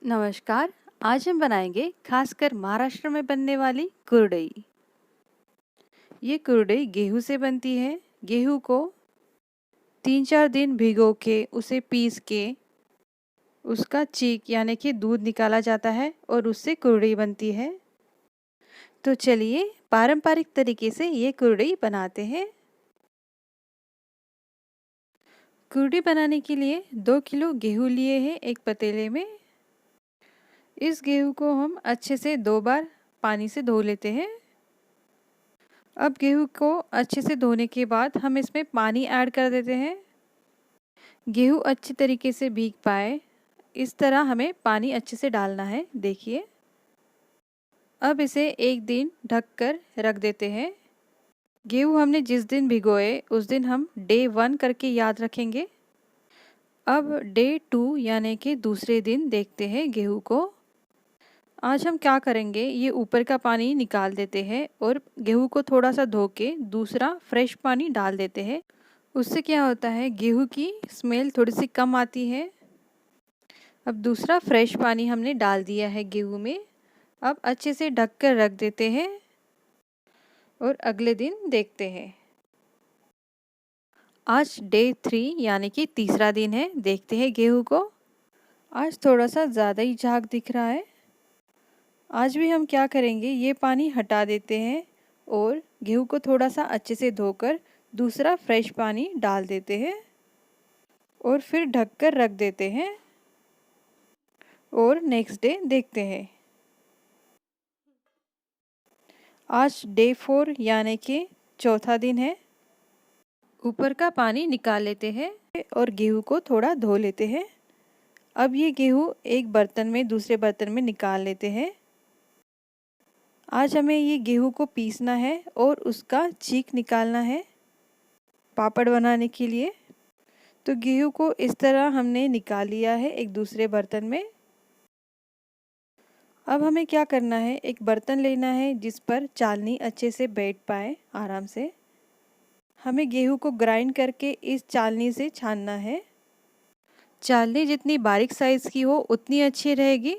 नमस्कार। आज हम बनाएंगे खासकर महाराष्ट्र में बनने वाली कुरडई। ये कुरडई गेहूं से बनती है। गेहूं को 3-4 दिन भिगो के उसे पीस के उसका चीक यानी कि दूध निकाला जाता है और उससे कुरडई बनती है। तो चलिए पारंपरिक तरीके से ये कुरडई बनाते हैं। कुरडई बनाने के लिए 2 किलो गेहूं लिए हैं एक पतीले में। इस गेहूं को हम अच्छे से 2 बार पानी से धो लेते हैं। अब गेहूं को अच्छे से धोने के बाद हम इसमें पानी ऐड कर देते हैं। गेहूं अच्छी तरीके से भीग पाए इस तरह हमें पानी अच्छे से डालना है। देखिए, अब इसे 1 दिन ढककर रख देते हैं। गेहूं हमने जिस दिन भिगोए उस दिन हम डे 1 करके याद रखेंगे। अब डे 2 यानी कि दूसरे दिन देखते हैं गेहूं को। आज हम क्या करेंगे, ये ऊपर का पानी निकाल देते हैं और गेहूं को थोड़ा सा धो के दूसरा फ्रेश पानी डाल देते हैं। उससे क्या होता है, गेहूं की स्मेल थोड़ी सी कम आती है। अब दूसरा फ्रेश पानी हमने डाल दिया है गेहूं में। अब अच्छे से ढक कर रख देते हैं और अगले दिन देखते हैं। आज डे 3 यानी कि तीसरा दिन है। देखते हैं गेहूं को। आज थोड़ा सा ज़्यादा ही झाग दिख रहा है। आज भी हम क्या करेंगे, ये पानी हटा देते हैं और गेहूं को थोड़ा सा अच्छे से धोकर दूसरा फ्रेश पानी डाल देते हैं और फिर ढककर रख देते हैं और नेक्स्ट डे देखते हैं। आज डे 4 यानी कि चौथा दिन है। ऊपर का पानी निकाल लेते हैं और गेहूं को थोड़ा धो लेते हैं। अब ये गेहूं एक बर्तन में दूसरे बर्तन में निकाल लेते हैं। आज हमें ये गेहूं को पीसना है और उसका चीक निकालना है पापड़ बनाने के लिए। तो गेहूं को इस तरह हमने निकाल लिया है एक दूसरे बर्तन में। अब हमें क्या करना है, एक बर्तन लेना है जिस पर चालनी अच्छे से बैठ पाए आराम से। हमें गेहूं को ग्राइंड करके इस चालनी से छानना है। चालनी जितनी बारीक साइज़ की हो उतनी अच्छी रहेगी।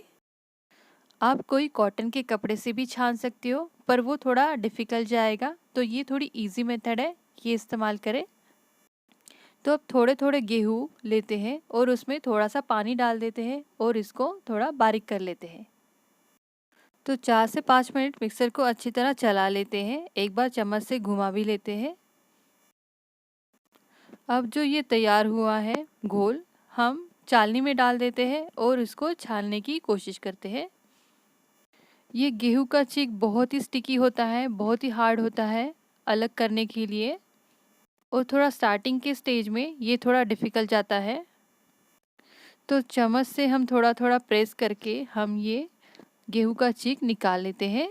आप कोई कॉटन के कपड़े से भी छान सकते हो, पर वो थोड़ा डिफ़िकल्ट जाएगा। तो ये थोड़ी इजी मेथड है, ये इस्तेमाल करें। तो अब थोड़े थोड़े गेहूं लेते हैं और उसमें थोड़ा सा पानी डाल देते हैं और इसको थोड़ा बारीक कर लेते हैं। तो 4 से 5 मिनट मिक्सर को अच्छी तरह चला लेते हैं। एक बार चम्मच से घुमा भी लेते हैं। अब जो ये तैयार हुआ है घोल, हम चालनी में डाल देते हैं और इसको छानने की कोशिश करते हैं। ये गेहूं का चीक बहुत ही स्टिकी होता है, बहुत ही हार्ड होता है अलग करने के लिए, और थोड़ा स्टार्टिंग के स्टेज में ये थोड़ा डिफ़िकल्ट जाता है। तो चम्मच से हम थोड़ा थोड़ा प्रेस करके हम ये गेहूं का चीक निकाल लेते हैं।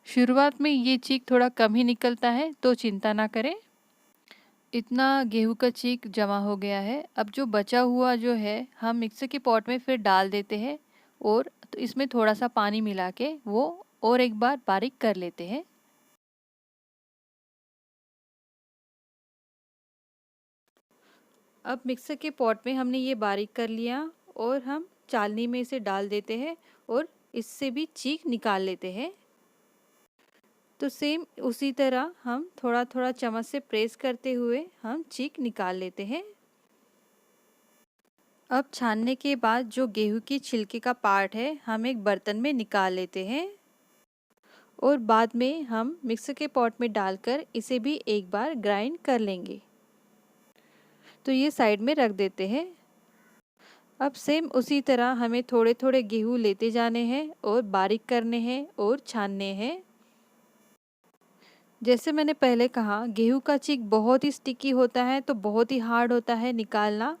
शुरुआत में ये चीक थोड़ा कम ही निकलता है, तो चिंता ना करें। इतना गेहूं का चीक जमा हो गया है। अब जो बचा हुआ जो है हम मिक्सर के पॉट में फिर डाल देते हैं और तो इसमें थोड़ा सा पानी मिला के वो और एक बार बारीक कर लेते हैं। अब मिक्सर के पॉट में हमने ये बारीक कर लिया और हम चालनी में इसे डाल देते हैं और इससे भी चीक निकाल लेते हैं। तो सेम उसी तरह हम थोड़ा थोड़ा चम्मच से प्रेस करते हुए हम चीक निकाल लेते हैं। अब छानने के बाद जो गेहूं की छिलके का पार्ट है हम एक बर्तन में निकाल लेते हैं और बाद में हम मिक्सर के पॉट में डालकर इसे भी एक बार ग्राइंड कर लेंगे। तो ये साइड में रख देते हैं। अब सेम उसी तरह हमें थोड़े थोड़े गेहूं लेते जाने हैं और बारीक करने हैं और छानने हैं। जैसे मैंने पहले कहा, गेहूं का चीक बहुत ही स्टिकी होता है, तो बहुत ही हार्ड होता है निकालना,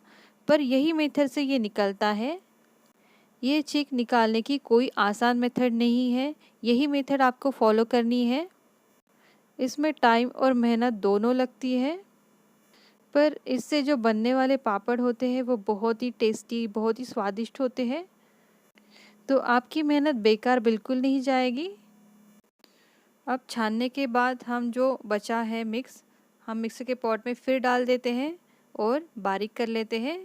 पर यही मेथड से ये निकलता है। ये चीक निकालने की कोई आसान मेथड नहीं है, यही मेथड आपको फॉलो करनी है। इसमें टाइम और मेहनत दोनों लगती है, पर इससे जो बनने वाले पापड़ होते हैं वो बहुत ही टेस्टी, बहुत ही स्वादिष्ट होते हैं। तो आपकी मेहनत बेकार बिल्कुल नहीं जाएगी। अब छानने के बाद हम जो बचा है मिक्स, हम मिक्सर के पॉट में फिर डाल देते हैं और बारीक कर लेते हैं।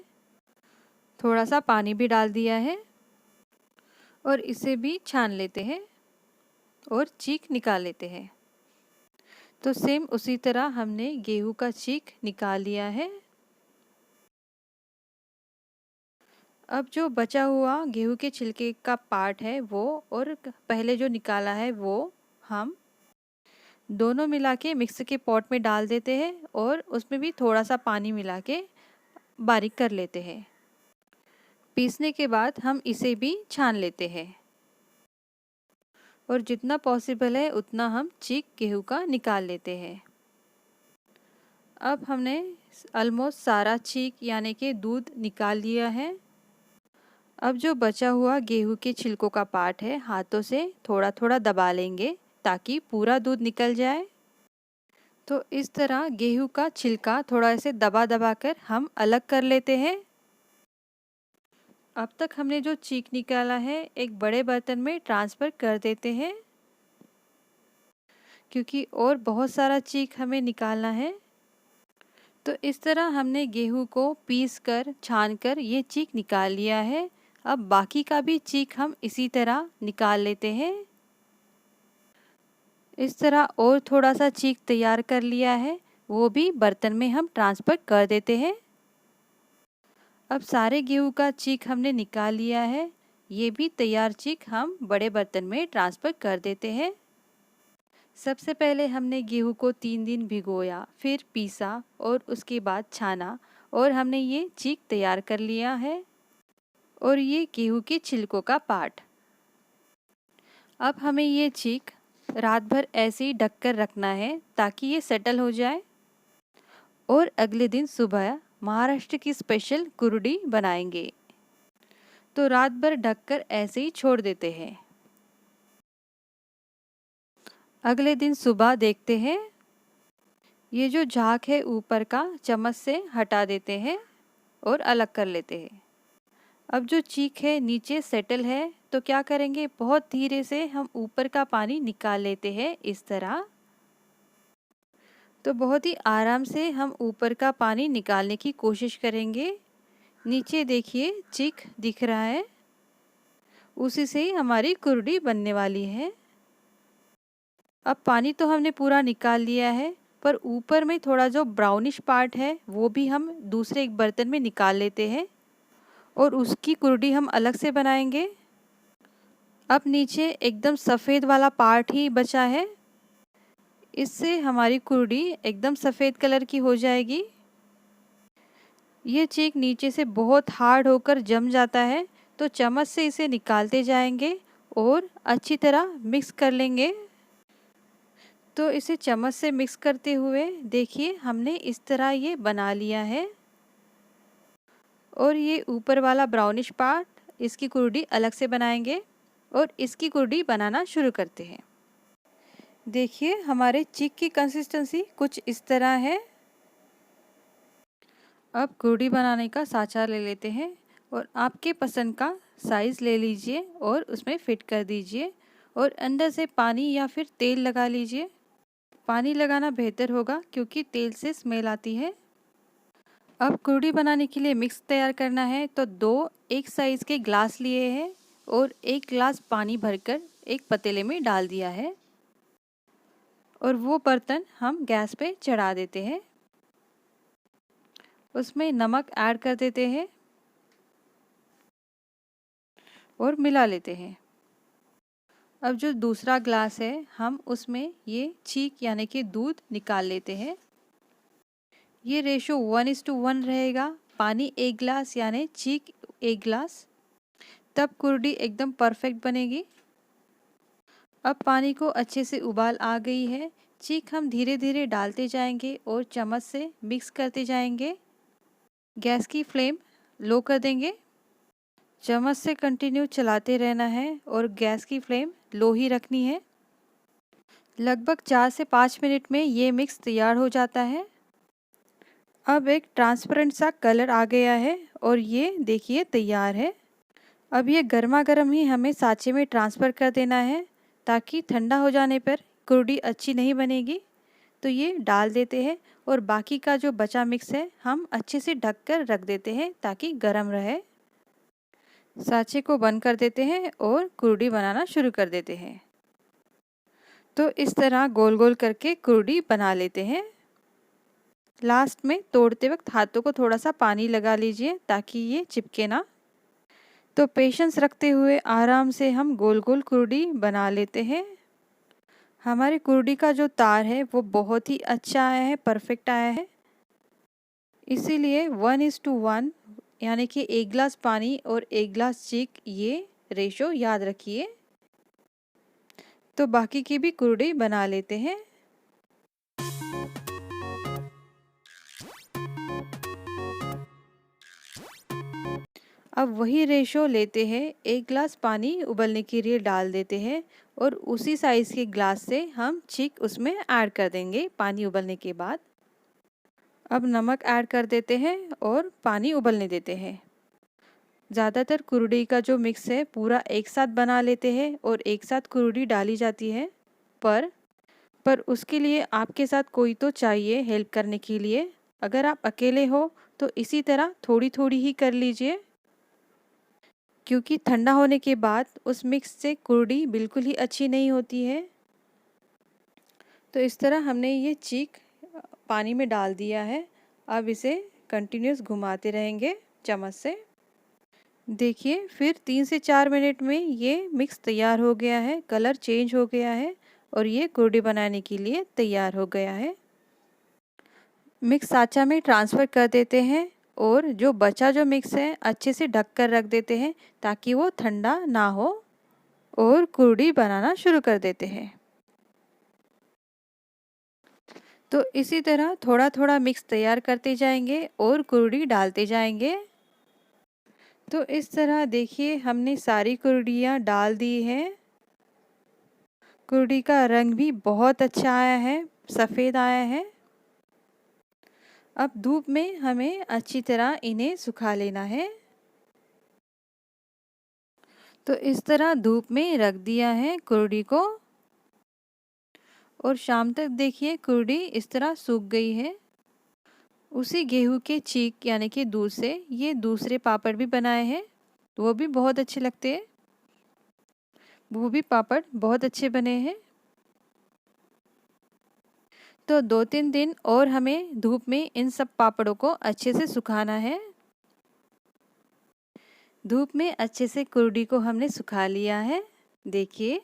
थोड़ा सा पानी भी डाल दिया है। और इसे भी छान लेते हैं और चीक निकाल लेते हैं। तो सेम उसी तरह हमने गेहूं का चीक निकाल लिया है। अब जो बचा हुआ गेहूं के छिलके का पार्ट है वो और पहले जो निकाला है वो हम दोनों मिला के मिक्स के पॉट में डाल देते हैं और उसमें भी थोड़ा सा पानी मिला के बारीक कर लेते हैं। पीसने के बाद हम इसे भी छान लेते हैं और जितना पॉसिबल है उतना हम चीक गेहूं का निकाल लेते हैं। अब हमने ऑलमोस्ट सारा चीक यानी कि दूध निकाल लिया है। अब जो बचा हुआ गेहूं के छिलकों का पार्ट है हाथों से थोड़ा थोड़ा दबा लेंगे ताकि पूरा दूध निकल जाए। तो इस तरह गेहूं का छिलका थोड़ा ऐसे दबा दबा कर हम अलग कर लेते हैं। अब तक हमने जो चीक निकाला है एक बड़े बर्तन में ट्रांसफ़र कर देते हैं क्योंकि और बहुत सारा चीक हमें निकालना है। तो इस तरह हमने गेहूं को पीस कर छान कर ये चीक निकाल लिया है। अब बाकी का भी चीक हम इसी तरह निकाल लेते हैं। इस तरह और थोड़ा सा चीक तैयार कर लिया है, वो भी बर्तन में हम ट्रांसफ़र कर देते हैं। अब सारे गेहूं का चीक हमने निकाल लिया है, ये भी तैयार चीक हम बड़े बर्तन में ट्रांसफ़र कर देते हैं। सबसे पहले हमने गेहूं को 3 दिन भिगोया, फिर पीसा और उसके बाद छाना और हमने ये चीक तैयार कर लिया है। और ये गेहूं के छिलकों का पार्ट। अब हमें ये चीक रात भर ऐसे ही ढक कर रखना है ताकि ये सेटल हो जाए और अगले दिन सुबह महाराष्ट्र की स्पेशल कुरडी बनाएंगे। तो रात भर ढककर ऐसे ही छोड़ देते हैं। अगले दिन सुबह देखते हैं, ये जो झाग है ऊपर का चम्मच से हटा देते हैं और अलग कर लेते हैं। अब जो चीक है नीचे सेटल है तो क्या करेंगे, बहुत धीरे से हम ऊपर का पानी निकाल लेते हैं इस तरह। तो बहुत ही आराम से हम ऊपर का पानी निकालने की कोशिश करेंगे। नीचे देखिए चीक दिख रहा है, उसी से ही हमारी कुरडी बनने वाली है। अब पानी तो हमने पूरा निकाल लिया है, पर ऊपर में थोड़ा जो ब्राउनिश पार्ट है वो भी हम दूसरे एक बर्तन में निकाल लेते हैं और उसकी कुरडी हम अलग से बनाएंगे। अब नीचे एकदम सफ़ेद वाला पार्ट ही बचा है, इससे हमारी कुरडी एकदम सफ़ेद कलर की हो जाएगी। ये चीक नीचे से बहुत हार्ड होकर जम जाता है, तो चम्मच से इसे निकालते जाएंगे और अच्छी तरह मिक्स कर लेंगे। तो इसे चम्मच से मिक्स करते हुए देखिए हमने इस तरह ये बना लिया है। और ये ऊपर वाला ब्राउनिश पार्ट, इसकी कुरडी अलग से बनाएंगे और इसकी कुरडी बनाना शुरू करते हैं। देखिए हमारे चीक की कंसिस्टेंसी कुछ इस तरह है। अब कुरडी बनाने का साँचा ले लेते हैं और आपके पसंद का साइज़ ले लीजिए और उसमें फिट कर दीजिए और अंदर से पानी या फिर तेल लगा लीजिए। पानी लगाना बेहतर होगा क्योंकि तेल से स्मेल आती है। अब कुरडी बनाने के लिए मिक्स तैयार करना है, तो 2 एक साइज़ के ग्लास लिए हैं और 1 ग्लास पानी भरकर एक पतीले में डाल दिया है और वो बर्तन हम गैस पे चढ़ा देते हैं। उसमें नमक ऐड कर देते हैं और मिला लेते हैं। अब जो दूसरा ग्लास है हम उसमें ये चीक यानी कि दूध निकाल लेते हैं। ये रेशो 1:1 रहेगा, पानी 1 ग्लास यानी चीक 1 ग्लास, तब कुरडी एकदम परफेक्ट बनेगी। अब पानी को अच्छे से उबाल आ गई है, चीक हम धीरे धीरे डालते जाएंगे और चम्मच से मिक्स करते जाएंगे। गैस की फ्लेम लो कर देंगे, चम्मच से कंटिन्यू चलाते रहना है और गैस की फ्लेम लो ही रखनी है। लगभग 4 से 5 मिनट में ये मिक्स तैयार हो जाता है। अब एक ट्रांसपेरेंट सा कलर आ गया है और ये देखिए तैयार है। अब ये गर्मा गर्म ही हमें साँचे में ट्रांसफ़र कर देना है ताकि ठंडा हो जाने पर कुरडी अच्छी नहीं बनेगी। तो ये डाल देते हैं और बाकी का जो बचा मिक्स है हम अच्छे से ढक कर रख देते हैं ताकि गर्म रहे। साँचे को बंद कर देते हैं और कुर्डी बनाना शुरू कर देते हैं। तो इस तरह गोल गोल करके कुर्डी बना लेते हैं। लास्ट में तोड़ते वक्त हाथों को थोड़ा सा पानी लगा लीजिए ताकि ये चिपके ना। तो पेशेंस रखते हुए आराम से हम गोल गोल कुर्डी बना लेते हैं। हमारी कुर्डी का जो तार है वो बहुत ही अच्छा आया है, परफेक्ट आया है। इसीलिए 1:1 यानी कि 1 गिलास पानी और 1 गिलास चीक, ये रेशो याद रखिए। तो बाकी की भी कुर्डी बना लेते हैं। अब वही रेशो लेते हैं, 1 गिलास पानी उबलने के लिए डाल देते हैं और उसी साइज़ के ग्लास से हम चीक उसमें ऐड कर देंगे पानी उबलने के बाद। अब नमक ऐड कर देते हैं और पानी उबलने देते हैं। ज़्यादातर कुर्डी का जो मिक्स है पूरा एक साथ बना लेते हैं और एक साथ कुर्डी डाली जाती है, पर उसके लिए आपके साथ कोई तो चाहिए हेल्प करने के लिए। अगर आप अकेले हो तो इसी तरह थोड़ी थोड़ी ही कर लीजिए, क्योंकि ठंडा होने के बाद उस मिक्स से कुर्डी बिल्कुल ही अच्छी नहीं होती है। तो इस तरह हमने ये चीक पानी में डाल दिया है। अब इसे कंटिन्यूस घुमाते रहेंगे चम्मच से। देखिए फिर 3 से 4 मिनट में ये मिक्स तैयार हो गया है, कलर चेंज हो गया है और ये कुर्डी बनाने के लिए तैयार हो गया है। मिक्स साँचा में ट्रांसफ़र कर देते हैं और जो बचा जो मिक्स है अच्छे से ढक कर रख देते हैं ताकि वो ठंडा ना हो, और कुर्डी बनाना शुरू कर देते हैं। तो इसी तरह थोड़ा थोड़ा मिक्स तैयार करते जाएंगे और कुर्डी डालते जाएंगे। तो इस तरह देखिए हमने सारी कुर्डियाँ डाल दी हैं। कुर्डी का रंग भी बहुत अच्छा आया है, सफ़ेद आया है। अब धूप में हमें अच्छी तरह इन्हें सुखा लेना है। तो इस तरह धूप में रख दिया है कुर्डी को और शाम तक देखिए कुर्डी इस तरह सूख गई है। उसी गेहूं के चीक यानी कि दूध से ये दूसरे पापड़ भी बनाए हैं, वो भी बहुत अच्छे लगते हैं। वो भी पापड़ बहुत अच्छे बने हैं। तो 2-3 दिन और हमें धूप में इन सब पापड़ों को अच्छे से सुखाना है। धूप में अच्छे से कुर्डी को हमने सुखा लिया है। देखिए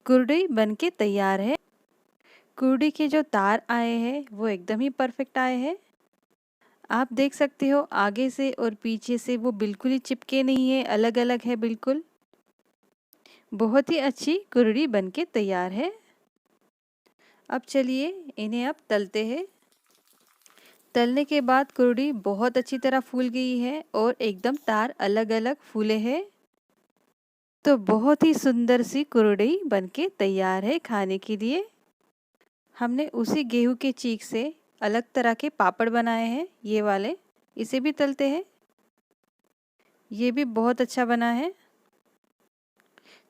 कुर्डी बनके तैयार है। कुर्डी के जो तार आए हैं वो एकदम ही परफेक्ट आए हैं। आप देख सकते हो आगे से और पीछे से वो बिल्कुल ही चिपके नहीं है, अलग अलग है बिल्कुल। बहुत ही अच्छी कुर्डी बनके तैयार है। अब चलिए इन्हें अब तलते हैं। तलने के बाद कुर्डी बहुत अच्छी तरह फूल गई है और एकदम तार अलग अलग फूले हैं। तो बहुत ही सुंदर सी कुर्डी बनके तैयार है खाने के लिए। हमने उसी गेहूं के चीक से अलग तरह के पापड़ बनाए हैं, ये वाले, इसे भी तलते हैं। ये भी बहुत अच्छा बना है।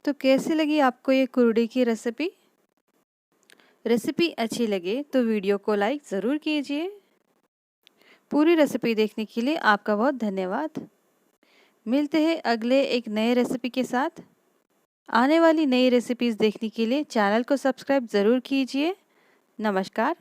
तो कैसी लगी आपको ये कुर्डी की रेसिपी? रेसिपी अच्छी लगे तो वीडियो को लाइक ज़रूर कीजिए। पूरी रेसिपी देखने के लिए आपका बहुत धन्यवाद। मिलते हैं अगले एक नए रेसिपी के साथ। आने वाली नई रेसिपीज़ देखने के लिए चैनल को सब्सक्राइब ज़रूर कीजिए। नमस्कार।